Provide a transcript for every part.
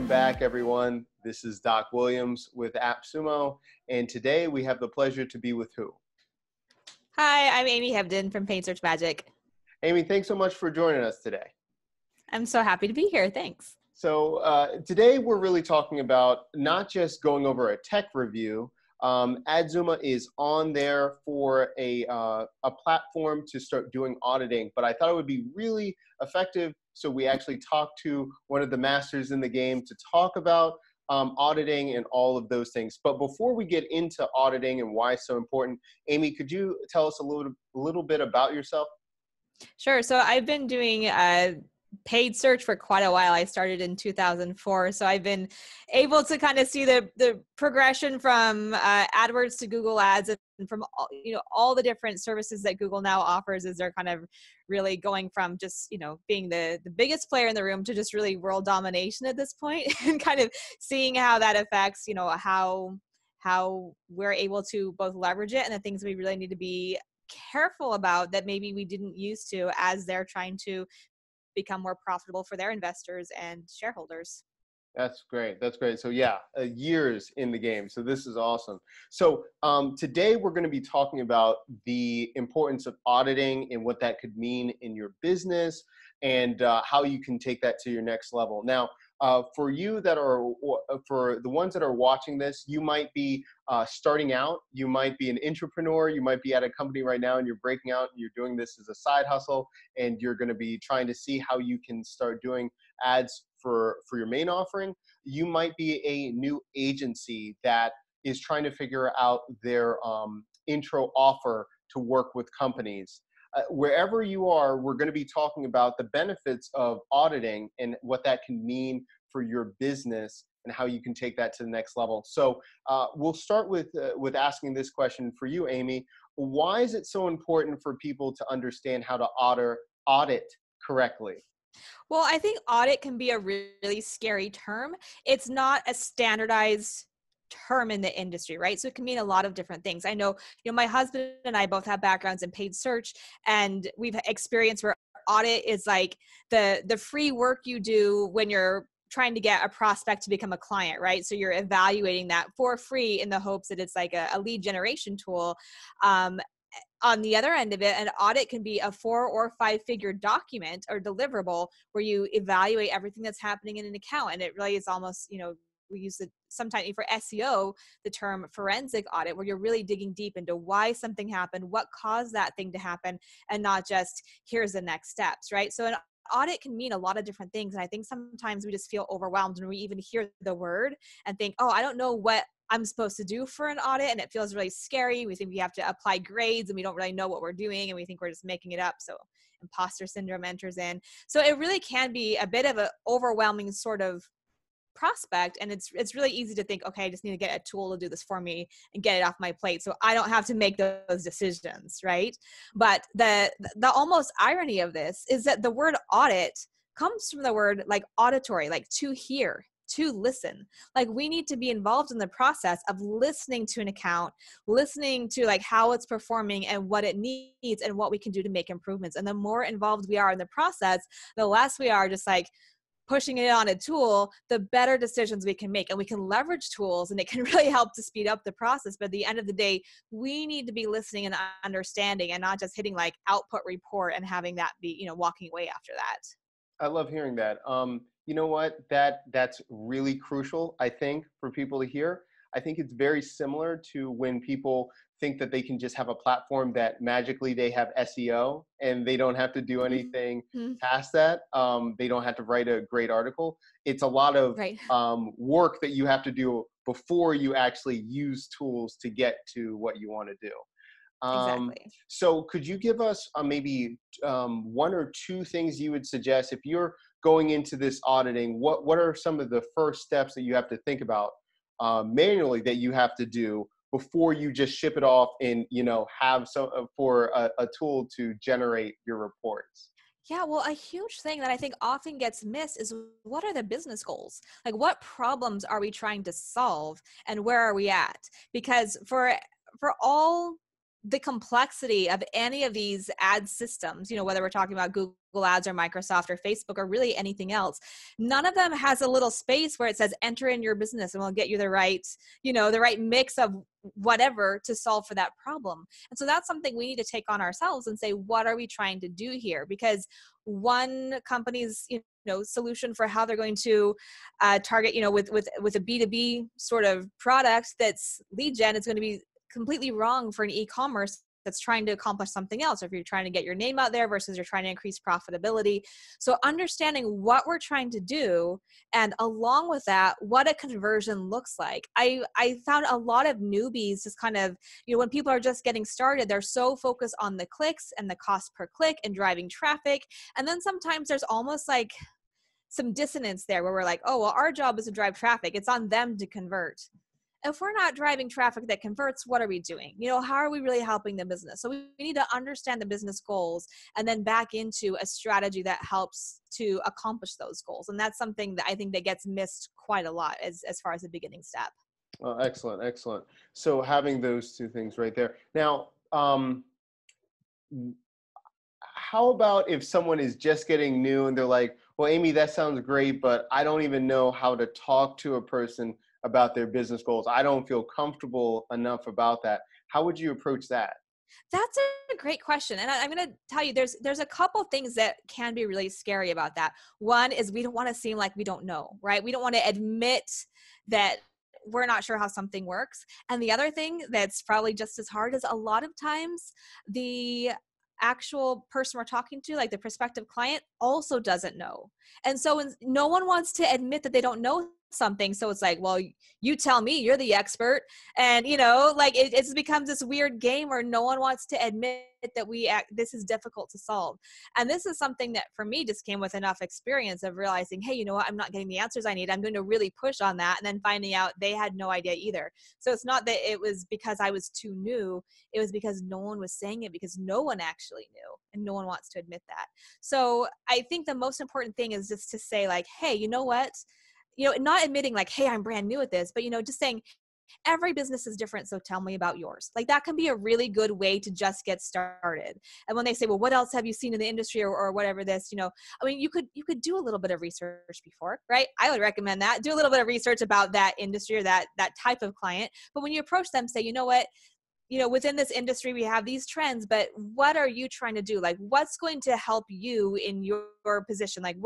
Welcome back, everyone. This is Doc Williams with AppSumo, and today we have the pleasure to be with who? Hi, I'm Amy Hebdon from Paid Search Magic. Amy, thanks so much for joining us today. I'm so happy to be here. Thanks. So today we're really talking about not just going over a tech review. Adzooma is on there for a platform to start doing auditing, but I thought it would be really effective. So we actually talked to one of the masters in the game to talk about auditing and all of those things. But before we get into auditing and why it's so important, Amy, could you tell us a little bit about yourself? Sure. So I've been doing paid search for quite a while. I started in 2004. So I've been able to kind of see the progression from AdWords to Google Ads, and from all the different services that Google now offers, as they're kind of really going from just being the biggest player in the room to just really world domination at this point, and kind of seeing how that affects how we're able to both leverage it and the things we really need to be careful about that maybe we didn't used to, as they're trying to become more profitable for their investors and shareholders. That's great. That's great. So yeah, years in the game. So this is awesome. So today we're going to be talking about the importance of auditing and what that could mean in your business, and how you can take that to your next level. Now, for the ones that are watching this, you might be starting out, you might be an entrepreneur, you might be at a company right now and you're breaking out and you're doing this as a side hustle, and you're going to be trying to see how you can start doing ads for your main offering. You might be a new agency that is trying to figure out their intro offer to work with companies. Wherever you are, we're going to be talking about the benefits of auditing and what that can mean for your business and how you can take that to the next level. So we'll start with asking this question for you, Amy. Why is it so important for people to understand how to audit correctly? Well, I think audit can be a really scary term. It's not a standardized term in the industry, right? So it can mean a lot of different things. I know, my husband and I both have backgrounds in paid search, and we've experienced where audit is like the free work you do when you're trying to get a prospect to become a client, right? So you're evaluating that for free in the hopes that it's like a lead generation tool. On the other end of it, an audit can be a 4 or 5 figure document or deliverable where you evaluate everything that's happening in an account. And it really is almost, we use it sometimes for SEO, the term forensic audit, where you're really digging deep into why something happened, what caused that thing to happen, and not just here's the next steps, right? So an audit can mean a lot of different things. And I think sometimes we just feel overwhelmed when we even hear the word and think, oh, I don't know what I'm supposed to do for an audit, and it feels really scary. We think we have to apply grades and we don't really know what we're doing, and we think we're just making it up. So imposter syndrome enters in. So it really can be a bit of an overwhelming sort of prospect, and it's really easy to think, okay, I just need to get a tool to do this for me and get it off my plate so I don't have to make those decisions, right? But the almost irony of this is that the word audit comes from the word like auditory, like to hear, to listen. Like we need to be involved in the process of listening to an account, listening to like how it's performing and what it needs and what we can do to make improvements. And the more involved we are in the process, the less we are just like pushing it on a tool, the better decisions we can make. And we can leverage tools and it can really help to speed up the process. But at the end of the day, we need to be listening and understanding, and not just hitting like output report and having that be, walking away after that. I love hearing that. You know what? That's really crucial, I think, for people to hear. I think it's very similar to when people think that they can just have a platform that magically they have SEO and they don't have to do anything past that. They don't have to write a great article. It's a lot of Right. Work that you have to do before you actually use tools to get to what you want to do. Exactly. So could you give us maybe 1 or 2 things you would suggest if you're going into this auditing? What are some of the first steps that you have to think about manually that you have to do before you just ship it off and have some for a tool to generate your reports? Yeah, well, a huge thing that I think often gets missed is, what are the business goals? Like, what problems are we trying to solve, and where are we at? Because for all the complexity of any of these ad systems, whether we're talking about Google Ads or Microsoft or Facebook or really anything else, none of them has a little space where it says enter in your business and we'll get you the right, the right mix of whatever to solve for that problem. And so that's something we need to take on ourselves and say, what are we trying to do here? Because one company's, solution for how they're going to target, with a B2B sort of product that's lead gen, it's going to be completely wrong for an e-commerce that's trying to accomplish something else, or if you're trying to get your name out there versus you're trying to increase profitability. So understanding what we're trying to do, and along with that, what a conversion looks like. I found a lot of newbies just kind of, when people are just getting started, they're so focused on the clicks and the cost per click and driving traffic. And then sometimes there's almost like some dissonance there where we're like, oh, well, our job is to drive traffic. It's on them to convert. If we're not driving traffic that converts, what are we doing? How are we really helping the business? So we need to understand the business goals and then back into a strategy that helps to accomplish those goals. And that's something that I think that gets missed quite a lot as far as the beginning step. Oh, excellent, excellent. So having those two things right there. Now, how about if someone is just getting new and they're like, well, Amy, that sounds great, but I don't even know how to talk to a person about their business goals. I don't feel comfortable enough about that. How would you approach that? That's a great question. And I'm going to tell you, there's a couple things that can be really scary about that. One is we don't want to seem like we don't know, right? We don't want to admit that we're not sure how something works. And the other thing that's probably just as hard is a lot of times the actual person we're talking to, like the prospective client, also doesn't know. And so no one wants to admit that they don't know something. So it's like, well, you tell me, you're the expert. And, it becomes this weird game where no one wants to admit that this is difficult to solve. And this is something that for me just came with enough experience of realizing, hey, you know what, I'm not getting the answers I need. I'm going to really push on that. And then finding out they had no idea either. So it's not that it was because I was too new. It was because no one was saying it, because no one actually knew and no one wants to admit that. So I think the most important thing is just to say like, hey, you know what? Not admitting like, hey, I'm brand new at this, but, just saying every business is different. So tell me about yours. Like that can be a really good way to just get started. And when they say, well, what else have you seen in the industry or whatever this, you could do a little bit of research before, right? I would recommend that. Do a little bit of research about that industry or that type of client. But when you approach them, say, you know what, within this industry, we have these trends, but what are you trying to do? Like, what's going to help you in your position? Like,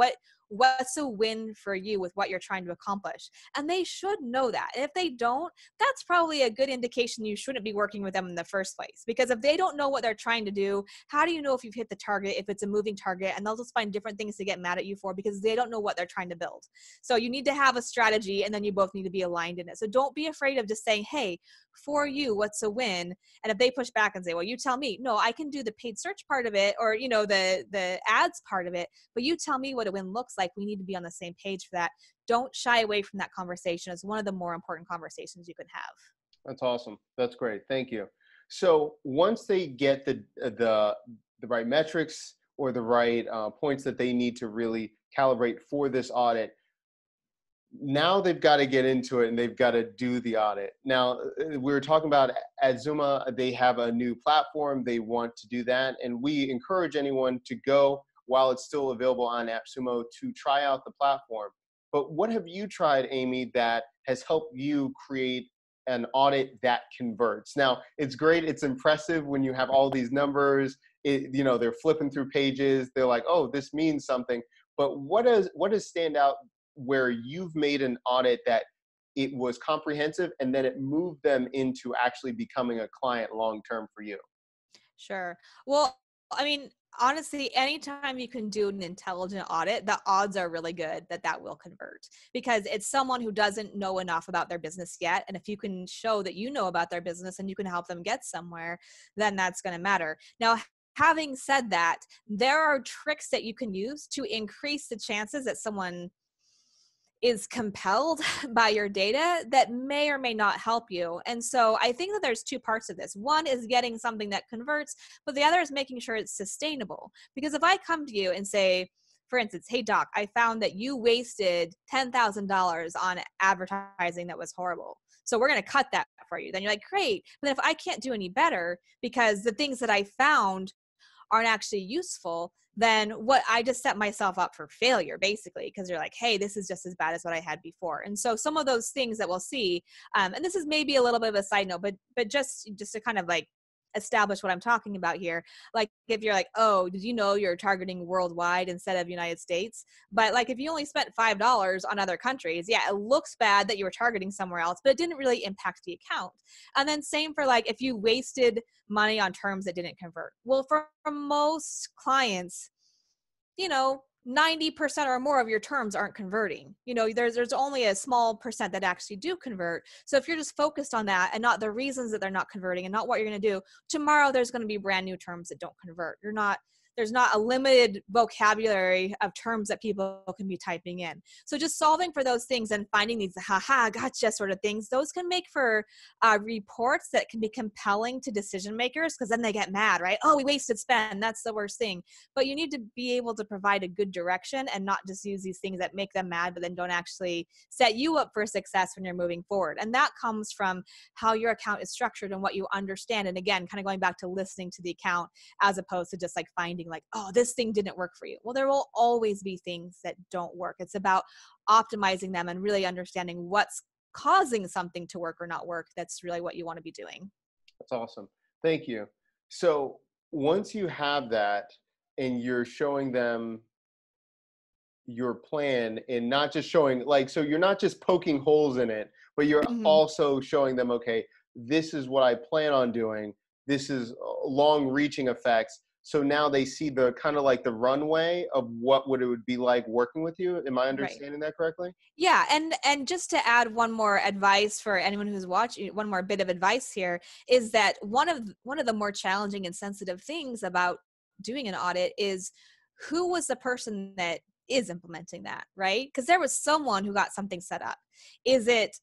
what's a win for you with what you're trying to accomplish? And they should know that. And if they don't, that's probably a good indication you shouldn't be working with them in the first place. Because if they don't know what they're trying to do, how do you know if you've hit the target, if it's a moving target? And they'll just find different things to get mad at you for because they don't know what they're trying to build. So you need to have a strategy, and then you both need to be aligned in it. So don't be afraid of just saying, hey, for you, what's a win? And if they push back and say, well, you tell me, no, I can do the paid search part of it, or, the ads part of it, but you tell me what a win looks like. We need to be on the same page for that. Don't shy away from that conversation. It's one of the more important conversations you can have. That's awesome. That's great. Thank you. So once they get the right metrics or the right points that they need to really calibrate for this audit, now they've got to get into it and they've got to do the audit. Now, we were talking about Adzooma. They have a new platform. They want to do that. And we encourage anyone to go while it's still available on AppSumo to try out the platform. But what have you tried, Amy, that has helped you create an audit that converts? Now, it's great. It's impressive when you have all these numbers. They're flipping through pages. They're like, oh, this means something. But what does stand out where you've made an audit that it was comprehensive and then it moved them into actually becoming a client long-term for you? Sure. Well, I mean, honestly, anytime you can do an intelligent audit, the odds are really good that will convert, because it's someone who doesn't know enough about their business yet. And if you can show that you know about their business and you can help them get somewhere, then that's going to matter. Now, having said that, there are tricks that you can use to increase the chances that someone is compelled by your data that may or may not help you. And so I think that there's two parts of this. One is getting something that converts, but the other is making sure it's sustainable. Because if I come to you and say, for instance, hey doc, I found that you wasted $10,000 on advertising that was horrible, so we're going to cut that for you. Then you're like, great. But if I can't do any better because the things that I found aren't actually useful, then what I just set myself up for failure, basically, because you're like, hey, this is just as bad as what I had before. And so some of those things that we'll see, and this is maybe a little bit of a side note, but just to kind of like establish what I'm talking about here. Like if you're like, oh, did you know you're targeting worldwide instead of United States? But like if you only spent $5 on other countries, yeah, it looks bad that you were targeting somewhere else, but it didn't really impact the account. And then same for like if you wasted money on terms that didn't convert. Well, for most clients, 90% or more of your terms aren't converting. There's only a small percent that actually do convert. So if you're just focused on that and not the reasons that they're not converting and not what you're going to do, tomorrow there's going to be brand new terms that don't convert. There's not a limited vocabulary of terms that people can be typing in. So just solving for those things and finding these gotcha sort of things, those can make for reports that can be compelling to decision makers, because then they get mad, right? Oh, we wasted spend. That's the worst thing. But you need to be able to provide a good direction and not just use these things that make them mad, but then don't actually set you up for success when you're moving forward. And that comes from how your account is structured and what you understand. And again, kind of going back to listening to the account as opposed to just like finding like, oh, this thing didn't work for you. Well, there will always be things that don't work. It's about optimizing them and really understanding what's causing something to work or not work. That's really what you want to be doing. That's awesome. Thank you. So once you have that and you're showing them your plan and not just showing like, so you're not just poking holes in it, but you're Mhm. also showing them, okay, this is what I plan on doing. This is long reaching effects. So now they see the kind of like the runway of what it would be like working with you. Am I Right. understanding that correctly? Yeah, and just to add one more advice for anyone who's watching, one more bit of advice here is that one of the more challenging and sensitive things about doing an audit is who was the person that is implementing that, right? Because there was someone who got something set up. Is it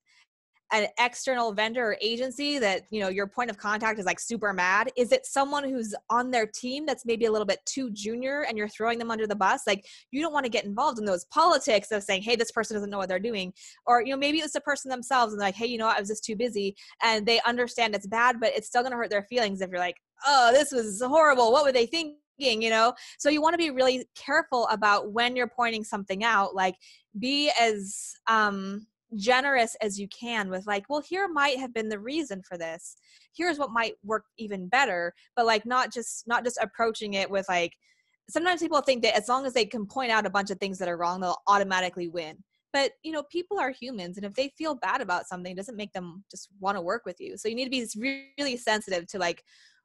an external vendor or agency that your point of contact is like super mad? Is it someone who's on their team that's maybe a little bit too junior and you're throwing them under the bus? Like, you don't want to get involved in those politics of saying, hey, this person doesn't know what they're doing. Or maybe it's the person themselves and they're like, hey, I was just too busy, and they understand it's bad, but it's still going to hurt their feelings if you're like, oh, this was horrible, what were they thinking? So you want to be really careful about when you're pointing something out. Like, be as generous as you can with like, well, here might have been the reason for this, here's what might work even better, but like not just approaching it with like, sometimes people think that as long as they can point out a bunch of things that are wrong, they'll automatically win. But people are humans, and if they feel bad about something, it doesn't make them just want to work with you. So you need to be really sensitive to like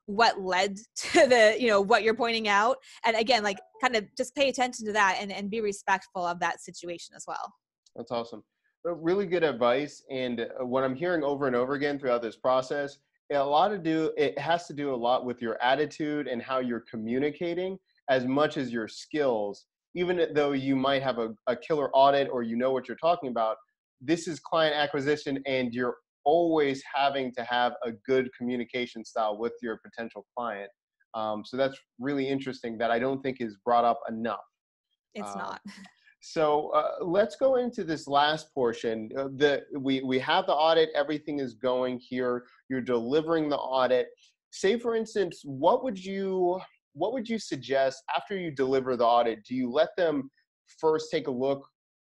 what led to the what you're pointing out, and again, like kind of just pay attention to that and be respectful of that situation as well. That's awesome. Really good advice. And what I'm hearing over and over again throughout this process, it has to do a lot with your attitude and how you're communicating as much as your skills. Even though you might have a killer audit or what you're talking about, this is client acquisition and you're always having to have a good communication style with your potential client. So that's really interesting that I don't think is brought up enough. It's Um, not. so let's go into this last portion. We have the audit. Everything is going here. You're delivering the audit. Say, for instance, what would you suggest after you deliver the audit? Do you let them first take a look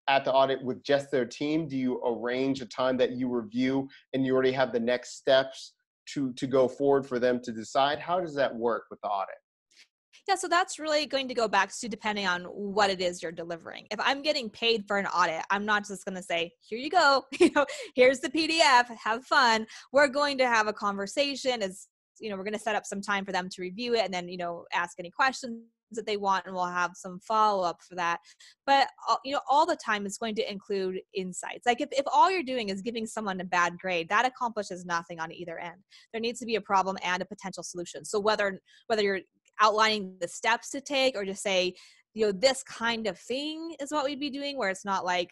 at the audit with just their team? Do you arrange a time that you review and you already have the next steps to go forward for them to decide? How does that work with the audit? Yeah, so that's really going to go back to depending on what it is you're delivering. If I'm getting paid for an audit, I'm not just going to say, here you go, here's the PDF, have fun. We're going to have a conversation. We're going to set up some time for them to review it and then, ask any questions that they want, and we'll have some follow-up for that. But all the time it's going to include insights. Like if all you're doing is giving someone a bad grade, that accomplishes nothing on either end. There needs to be a problem and a potential solution. So whether you're outlining the steps to take or just say, this kind of thing is what we'd be doing, where it's not like,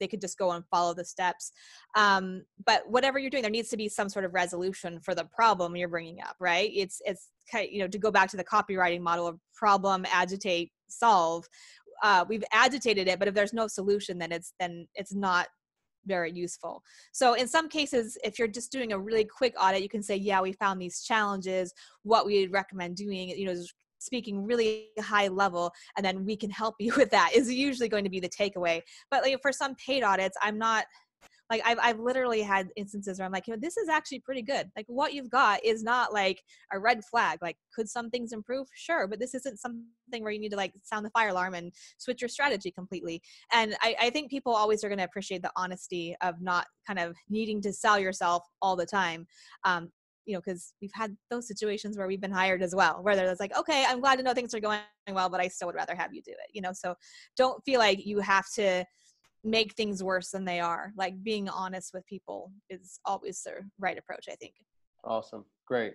they could just go and follow the steps. But whatever you're doing, there needs to be some sort of resolution for the problem you're bringing up, right? It's kind of, to go back to the copywriting model of problem, agitate, solve. We've agitated it, but if there's no solution, then it's not very useful. So in some cases, if you're just doing a really quick audit, you can say, yeah, we found these challenges. What we'd recommend doing, is speaking really high level, and then we can help you with that is usually going to be the takeaway. But like for some paid audits, I'm not like, I've literally had instances where I'm like, this is actually pretty good. Like what you've got is not like a red flag. Like, could some things improve? Sure. But this isn't something where you need to like sound the fire alarm and switch your strategy completely. And I think people always are going to appreciate the honesty of not kind of needing to sell yourself all the time. Because we've had those situations where we've been hired as well, where they're like, okay, I'm glad to know things are going well, but I still would rather have you do it, so don't feel like you have to make things worse than they are. Like being honest with people is always the right approach, I think. Awesome. Great.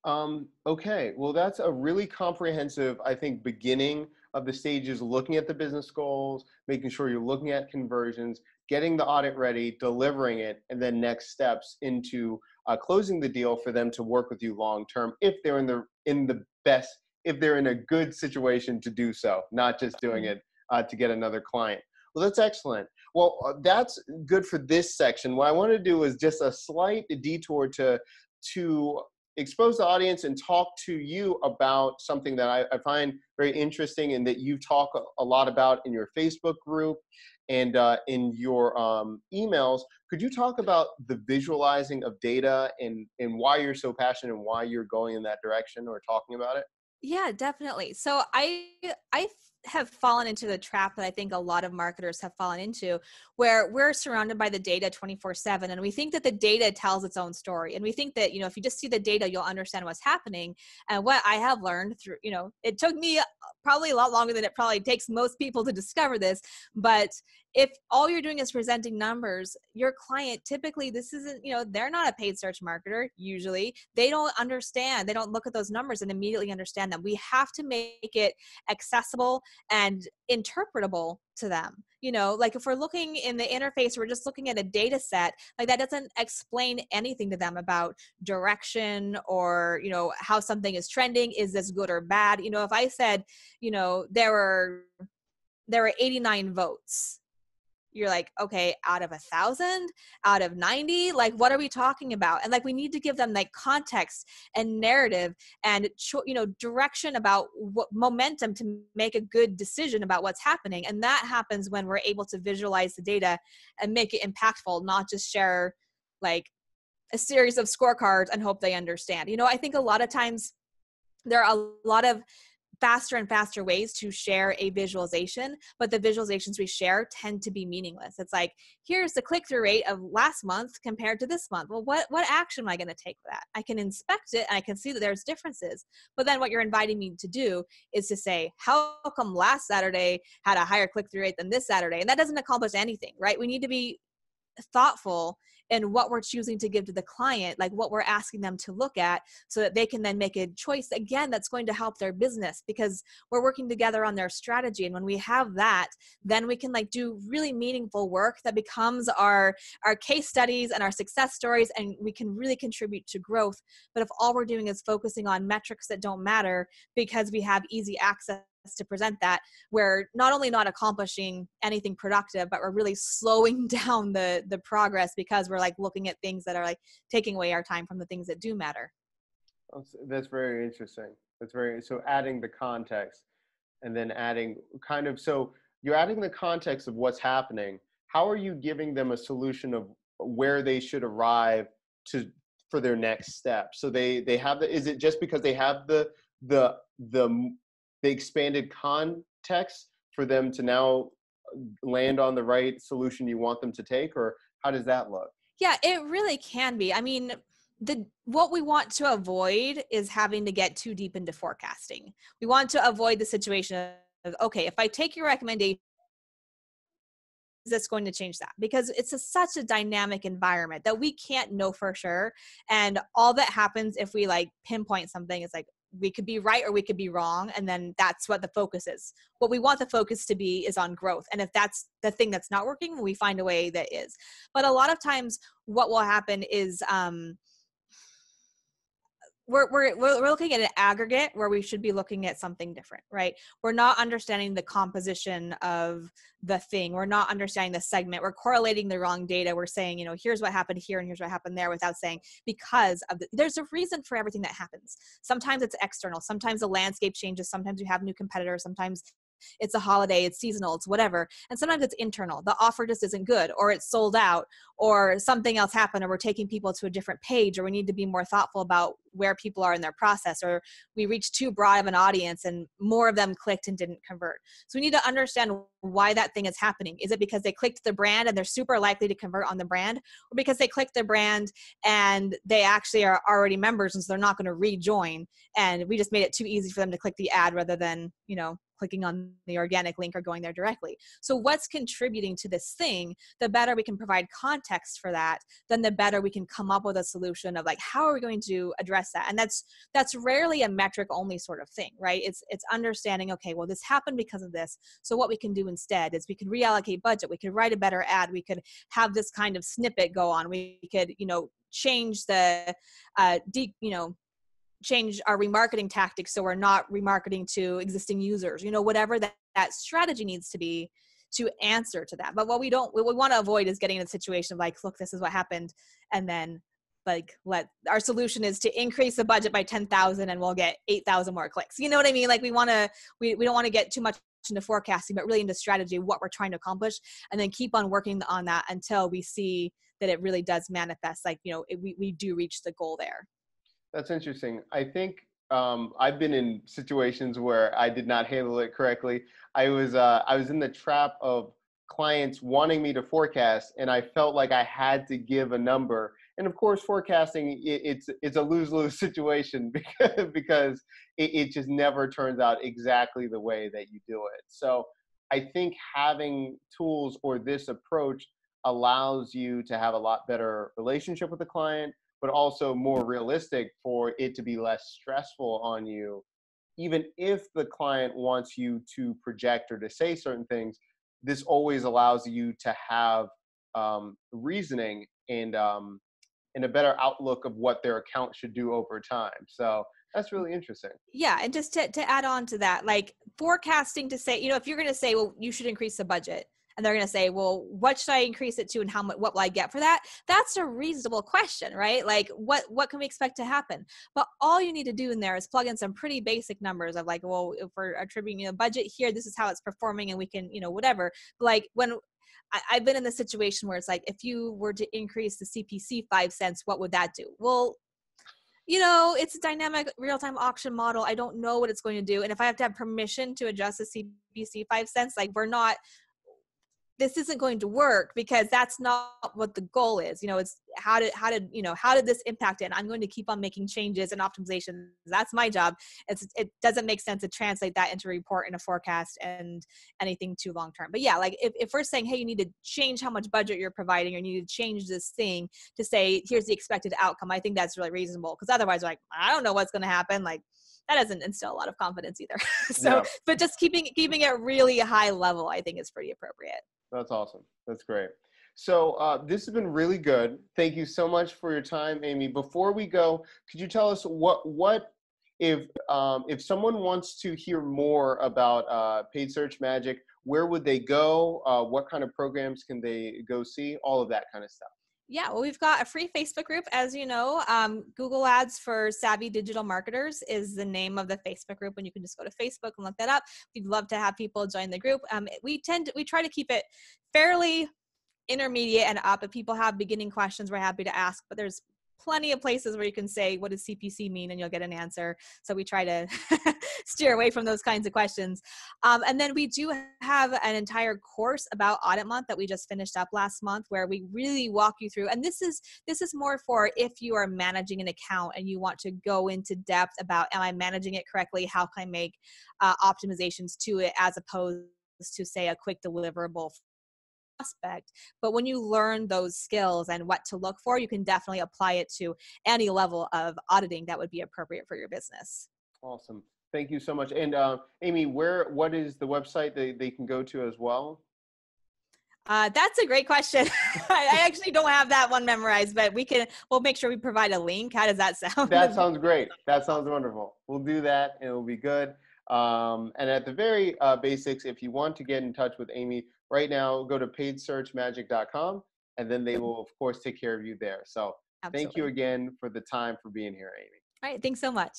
Okay. Well, that's a really comprehensive, I think, beginning of the stages, looking at the business goals, making sure you're looking at conversions, getting the audit ready, delivering it, and then next steps into closing the deal for them to work with you long term if they're if they're in a good situation to do so, not just doing it to get another client. Well, that's excellent. Well, that's good for this section. What I want to do is just a slight detour to expose the audience and talk to you about something that I find very interesting and that you talk a lot about in your Facebook group and in your emails. Could you talk about the visualizing of data and why you're so passionate and why you're going in that direction or talking about it? Yeah, definitely. So I have fallen into the trap that I think a lot of marketers have fallen into, where we're surrounded by the data 24/7, and we think that the data tells its own story. And we think that, if you just see the data, you'll understand what's happening. And what I have learned through, it took me probably a lot longer than it probably takes most people to discover this, but if all you're doing is presenting numbers, your client typically, this isn't, they're not a paid search marketer. Usually they don't understand. They don't look at those numbers and immediately understand them. We have to make it accessible and interpretable to them. Like if we're looking in the interface, we're just looking at a data set, like that doesn't explain anything to them about direction or, how something is trending. Is this good or bad? If I said, there were 89 votes, you're like, okay, out of 1,000, out of 90, like, what are we talking about? And like, we need to give them like context and narrative and, direction about what momentum to make a good decision about what's happening. And that happens when we're able to visualize the data and make it impactful, not just share like a series of scorecards and hope they understand. I think a lot of times there are a lot of faster and faster ways to share a visualization, but the visualizations we share tend to be meaningless. It's like, here's the click-through rate of last month compared to this month. Well, what action am I going to take for that? I can inspect it and I can see that there's differences. But then what you're inviting me to do is to say, how come last Saturday had a higher click-through rate than this Saturday? And that doesn't accomplish anything, right? We need to be thoughtful in what we're choosing to give to the client, like what we're asking them to look at, so that they can then make a choice again that's going to help their business, because we're working together on their strategy. And when we have that, then we can like do really meaningful work that becomes our case studies and our success stories, and we can really contribute to growth. But if all we're doing is focusing on metrics that don't matter because we have easy access to present that, we're not only not accomplishing anything productive, but we're really slowing down the progress, because we're like looking at things that are like taking away our time from the things that do matter. That's very interesting. So adding the context and then adding so you're adding the context of what's happening. How are you giving them a solution of where they should arrive for their next step? So they have is it just because they have the expanded context for them to now land on the right solution you want them to take, or how does that look? Yeah, it really can be. I mean, what we want to avoid is having to get too deep into forecasting. We want to avoid the situation of, okay, if I take your recommendation, is this going to change that? Because it's such a dynamic environment that we can't know for sure. And all that happens if we like pinpoint something is like, we could be right or we could be wrong. And then that's what the focus is. What we want the focus to be is on growth. And if that's the thing that's not working, we find a way that is. But a lot of times what will happen is, we're looking at an aggregate where we should be looking at something different, right? We're not understanding the composition of the thing. We're not understanding the segment. We're correlating the wrong data. We're saying, here's what happened here and here's what happened there, without saying because of there's a reason for everything that happens. Sometimes it's external. Sometimes the landscape changes. Sometimes you have new competitors. Sometimes it's a holiday, it's seasonal, it's whatever. And sometimes it's internal. The offer just isn't good, or it's sold out, or something else happened, or we're taking people to a different page, or we need to be more thoughtful about where people are in their process, or we reached too broad of an audience and more of them clicked and didn't convert. So we need to understand why that thing is happening. Is it because they clicked the brand and they're super likely to convert on the brand, or because they clicked the brand and they actually are already members and so they're not going to rejoin, and we just made it too easy for them to click the ad rather than, clicking on the organic link or going there directly. So what's contributing to this thing? The better we can provide context for that, then the better we can come up with a solution of like, how are we going to address that? And that's rarely a metric only sort of thing, right? It's understanding, okay, well, this happened because of this. So what we can do instead is we could reallocate budget. We could write a better ad. We could have this kind of snippet go on. We could, change the, change our remarketing tactics so we're not remarketing to existing users, whatever that strategy needs to be to answer to that. But what we want to avoid is getting in a situation of like, look, this is what happened, and then like our solution is to increase the budget by 10,000 and we'll get 8,000 more clicks. You know what I mean? Like we don't want to get too much into forecasting, but really into strategy, what we're trying to accomplish, and then keep on working on that until we see that it really does manifest. Like, we do reach the goal there. That's interesting. I think I've been in situations where I did not handle it correctly. I was in the trap of clients wanting me to forecast, and I felt like I had to give a number. And of course, forecasting it's a lose-lose situation because it just never turns out exactly the way that you do it. So I think having tools or this approach allows you to have a lot better relationship with the client, but also more realistic for it to be less stressful on you. Even if the client wants you to project or to say certain things, this always allows you to have reasoning and a better outlook of what their account should do over time. So that's really interesting. Yeah. And just to add on to that, like forecasting to say, if you're going to say, well, you should increase the budget, and they're going to say, well, what should I increase it to and how much, what will I get for that? That's a reasonable question, right? Like what can we expect to happen? But all you need to do in there is plug in some pretty basic numbers of like, well, if we're attributing, budget here, this is how it's performing, and we can, whatever. But like when I've been in the situation where it's like, if you were to increase the CPC 5 cents, what would that do? Well, it's a dynamic real-time auction model. I don't know what it's going to do. And if I have to have permission to adjust the CPC 5 cents, like this isn't going to work, because that's not what the goal is. It's how did this impact it? And I'm going to keep on making changes and optimizations. That's my job. It doesn't make sense to translate that into a report and a forecast and anything too long term. But yeah, like if we're saying, hey, you need to change how much budget you're providing, or you need to change this thing to say, here's the expected outcome, I think that's really reasonable. Because otherwise, like, I don't know what's going to happen. Like, that doesn't instill a lot of confidence either. So, Yeah. but just keeping it really high level, I think is pretty appropriate. That's awesome. That's great. So this has been really good. Thank you so much for your time, Amy. Before we go, could you tell us what if someone wants to hear more about Paid Search Magic, where would they go? What kind of programs can they go see? All of that kind of stuff. Yeah, well, we've got a free Facebook group, as you know. Google Ads for Savvy Digital Marketers is the name of the Facebook group, and you can just go to Facebook and look that up. We'd love to have people join the group. We try to keep it fairly intermediate and up. If people have beginning questions, we're happy to ask, but there's plenty of places where you can say, what does CPC mean? And you'll get an answer. So we try to steer away from those kinds of questions. And then we do have an entire course about Audit Month that we just finished up last month, where we really walk you through. And this is more for if you are managing an account and you want to go into depth about, am I managing it correctly? How can I make optimizations to it, as opposed to, say, a quick deliverable prospect. But when you learn those skills and what to look for, you can definitely apply it to any level of auditing that would be appropriate for your business. Awesome. Thank you so much. And Amy, what is the website they can go to as well? That's a great question. I actually don't have that one memorized, but we'll make sure we provide a link. How does that sound? That sounds great. That sounds wonderful. We'll do that and it'll be good. And at the very basics, if you want to get in touch with Amy right now, go to paidsearchmagic.com and then they will, of course, take care of you there. So thank you Absolutely. again for the time for being here, Amy. All right. Thanks so much.